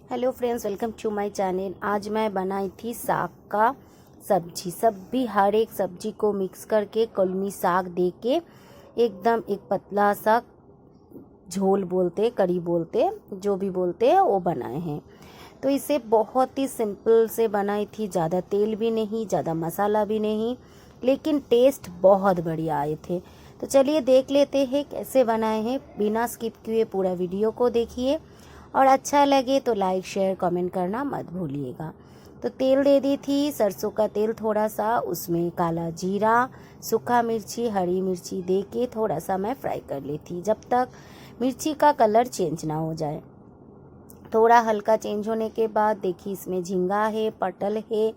Hello friends, welcome to my channel. आज मैं बनाई थी साग का सब्जी। सब भी हर एक सब्जी को मिक्स करके कलमी साग दे के एकदम एक पतला सा झोल बोलते, करी बोलते, जो भी बोलते हैं वो बनाए हैं। तो इसे बहुत ही सिंपल से बनाई थी, ज़्यादा तेल भी नहीं, ज़्यादा मसाला भी नहीं, लेकिन टेस्ट बहुत बढ़िया आए थे। तो चलिए देख लेते हैं कैसे बनाए हैं। बिना स्किप किए पूरा वीडियो को देखिए और अच्छा लगे तो लाइक शेयर कमेंट करना मत भूलिएगा। तो तेल दे दी थी, सरसों का तेल थोड़ा सा, उसमें काला जीरा, सूखा मिर्ची, हरी मिर्ची दे के थोड़ा सा मैं फ्राई कर ली थी जब तक मिर्ची का कलर चेंज ना हो जाए। थोड़ा हल्का चेंज होने के बाद देखिए इसमें झींगा है, पटल है,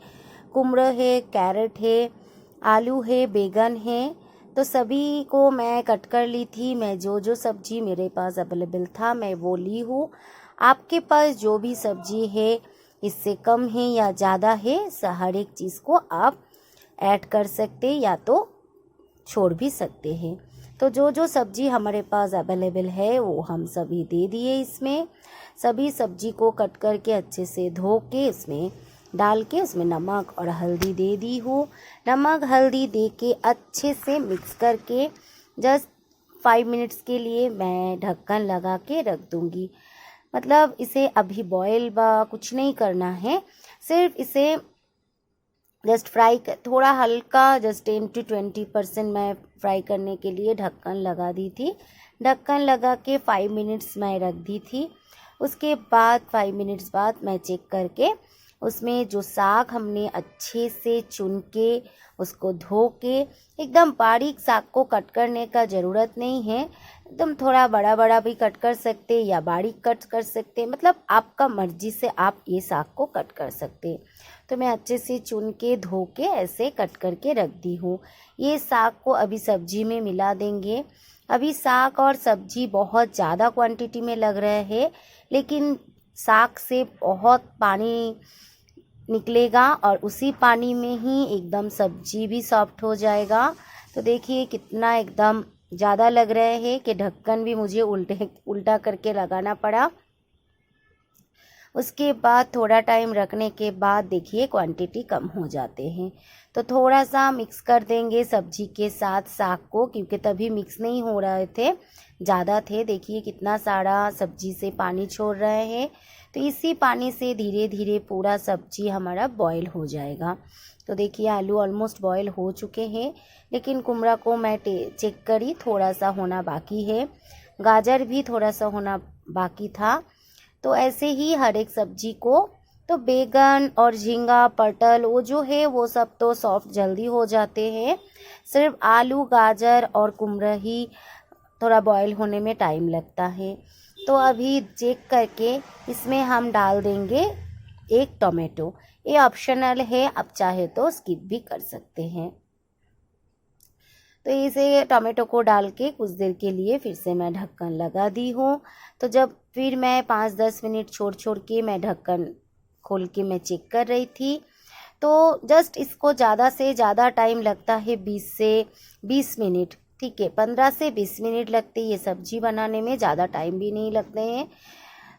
कुम्र है, कैरेट है, आलू है, बैगन है। तो सभी को मैं कट कर ली थी। मैं जो जो सब्जी मेरे पास अवेलेबल था मैं वो ली हूँ। आपके पास जो भी सब्जी है, इससे कम है या ज़्यादा है, हर एक चीज़ को आप ऐड कर सकते या तो छोड़ भी सकते हैं। तो जो जो सब्जी हमारे पास अवेलेबल है वो हम सभी दे दिए इसमें। सभी सब्जी को कट करके अच्छे से धो के इसमें डाल के उसमें नमक और हल्दी दे दी हूँ। नमक हल्दी दे के अच्छे से मिक्स करके जस्ट 5 मिनट्स के लिए मैं ढक्कन लगा के रख दूँगी। मतलब इसे अभी बॉयल कुछ नहीं करना है, सिर्फ इसे जस्ट फ्राई थोड़ा हल्का, जस्ट 10 to 20% मैं फ्राई करने के लिए ढक्कन लगा दी थी। ढक्कन लगा के 5 मिनट्स मैं रख दी थी। उसके बाद 5 मिनट्स बाद मैं चेक करके उसमें जो साग हमने अच्छे से चुन के उसको धो के, एकदम बारीक साग को कट करने का ज़रूरत नहीं है, एकदम थोड़ा बड़ा बड़ा भी कट कर सकते या बारीक कट कर सकते, मतलब आपका मर्जी से आप ये साग को कट कर सकते। तो मैं अच्छे से चुन के धो के ऐसे कट करके रख दी हूँ। ये साग को अभी सब्जी में मिला देंगे। अभी साग और सब्जी बहुत ज़्यादा क्वांटिटी में लग रहा है, लेकिन साग से बहुत पानी निकलेगा और उसी पानी में ही एकदम सब्जी भी सॉफ्ट हो जाएगा। तो देखिए कितना एकदम ज़्यादा लग रहा है कि ढक्कन भी मुझे उल्टा करके लगाना पड़ा। उसके बाद थोड़ा टाइम रखने के बाद देखिए क्वांटिटी कम हो जाते हैं। तो थोड़ा सा मिक्स कर देंगे सब्जी के साथ साग को, क्योंकि तभी मिक्स नहीं हो रहे थे, ज़्यादा थे। देखिए कितना सारा सब्जी से पानी छोड़ रहे हैं। तो इसी पानी से धीरे धीरे पूरा सब्जी हमारा बॉईल हो जाएगा। तो देखिए आलू ऑलमोस्ट बॉईल हो चुके हैं, लेकिन कुमड़ा को मैं चेक करी, थोड़ा सा होना बाकी है। गाजर भी थोड़ा सा होना बाकी था। तो ऐसे ही हर एक सब्जी को, तो बैगन और झींगा, पटल वो जो है वो सब तो सॉफ्ट जल्दी हो जाते हैं। सिर्फ आलू, गाजर और कुम्हरा ही थोड़ा बॉईल होने में टाइम लगता है। तो अभी चेक करके इसमें हम डाल देंगे एक टोमेटो। ये ऑप्शनल है, आप चाहे तो स्किप भी कर सकते हैं। तो इसे टोमेटो को डाल के कुछ देर के लिए फिर से मैं ढक्कन लगा दी हूँ। तो जब फिर मैं 5-10 मिनट छोड़ के मैं ढक्कन खोल के मैं चेक कर रही थी, तो जस्ट इसको ज़्यादा से ज़्यादा टाइम लगता है 20 से 20 मिनट, ठीक है, 15 से 20 मिनट लगते हैं ये सब्जी बनाने में, ज़्यादा टाइम भी नहीं लगते हैं।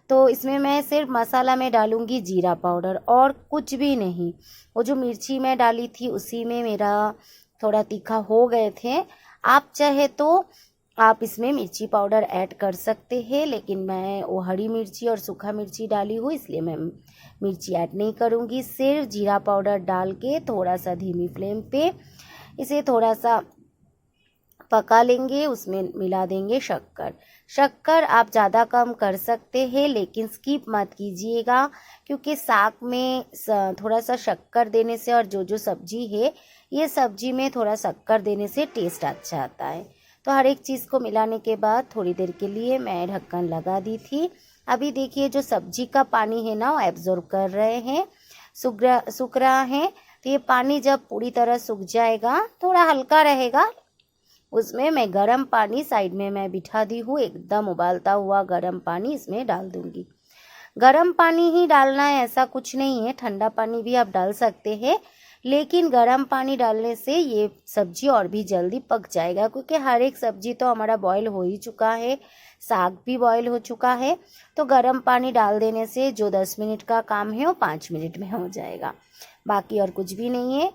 तो इसमें मैं सिर्फ मसाला में डालूँगी जीरा पाउडर और कुछ भी नहीं। वो जो मिर्ची मैं डाली थी उसी में मेरा थोड़ा तीखा हो गए थे। आप चाहे तो आप इसमें मिर्ची पाउडर ऐड कर सकते हैं, लेकिन मैं वो हरी मिर्ची और सूखा मिर्ची डाली हूँ, इसलिए मैं मिर्ची ऐड नहीं करूँगी। सिर्फ जीरा पाउडर डाल के थोड़ा सा धीमी फ्लेम पे इसे थोड़ा सा पका लेंगे। उसमें मिला देंगे शक्कर। शक्कर आप ज़्यादा कम कर सकते हैं, लेकिन स्किप मत कीजिएगा, क्योंकि साग में थोड़ा सा शक्कर देने से, और जो जो सब्जी है ये सब्जी में थोड़ा शक्कर देने से टेस्ट अच्छा आता है। तो हर एक चीज़ को मिलाने के बाद थोड़ी देर के लिए मैं ढक्कन लगा दी थी। अभी देखिए जो सब्जी का पानी है ना वो एब्जॉर्ब कर रहे हैं, सूख रहा है। तो ये पानी जब पूरी तरह सूख जाएगा, थोड़ा हल्का रहेगा, उसमें मैं गर्म पानी साइड में मैं बिठा दी हूँ, एकदम उबालता हुआ गर्म पानी इसमें डाल दूँगी। गर्म पानी ही डालना है ऐसा कुछ नहीं है, ठंडा पानी भी आप डाल सकते हैं, लेकिन गर्म पानी डालने से ये सब्जी और भी जल्दी पक जाएगा, क्योंकि हर एक सब्जी तो हमारा बॉईल हो ही चुका है। साग भी बॉईल हो चुका है। तो गर्म पानी डाल देने से जो 10 मिनट का काम है वो 5 मिनट में हो जाएगा, बाकी और कुछ भी नहीं है।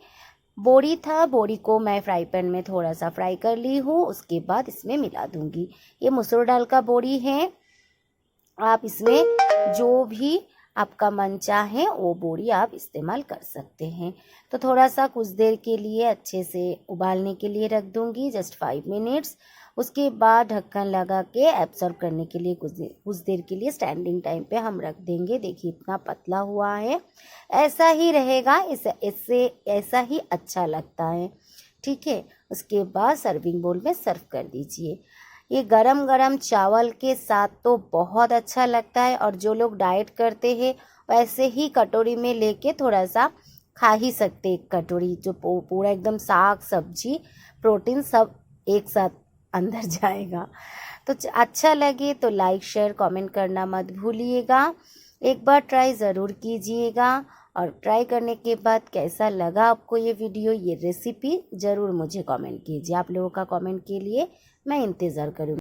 बोड़ी था, बोड़ी को मैं फ्राई पैन में थोड़ा सा फ्राई कर ली हूँ, उसके बाद इसमें मिला दूंगी। ये मसूर दाल का बोड़ी है, आप इसमें जो भी आपका मन चाहे वो बोड़ी आप इस्तेमाल कर सकते हैं। तो थोड़ा सा कुछ देर के लिए अच्छे से उबालने के लिए रख दूंगी, जस्ट 5 मिनट्स। उसके बाद ढक्कन लगा के एब्जॉर्ब करने के लिए कुछ देर के लिए स्टैंडिंग टाइम पे हम रख देंगे। देखिए इतना पतला हुआ है, ऐसा ही रहेगा, इससे ऐसा ही अच्छा लगता है। ठीक है, उसके बाद सर्विंग बोल में सर्व कर दीजिए। ये गरम गरम चावल के साथ तो बहुत अच्छा लगता है, और जो लोग डाइट करते हैं वैसे ही कटोरी में लेके थोड़ा सा खा ही सकते। एक कटोरी जो पूरा एकदम साग सब्जी प्रोटीन सब एक साथ अंदर जाएगा। तो अच्छा लगे तो लाइक शेयर कमेंट करना मत भूलिएगा। एक बार ट्राई ज़रूर कीजिएगा, और ट्राई करने के बाद कैसा लगा आपको ये वीडियो, ये रेसिपी, ज़रूर मुझे कमेंट कीजिए। आप लोगों का कमेंट के लिए मैं इंतज़ार करूँगी।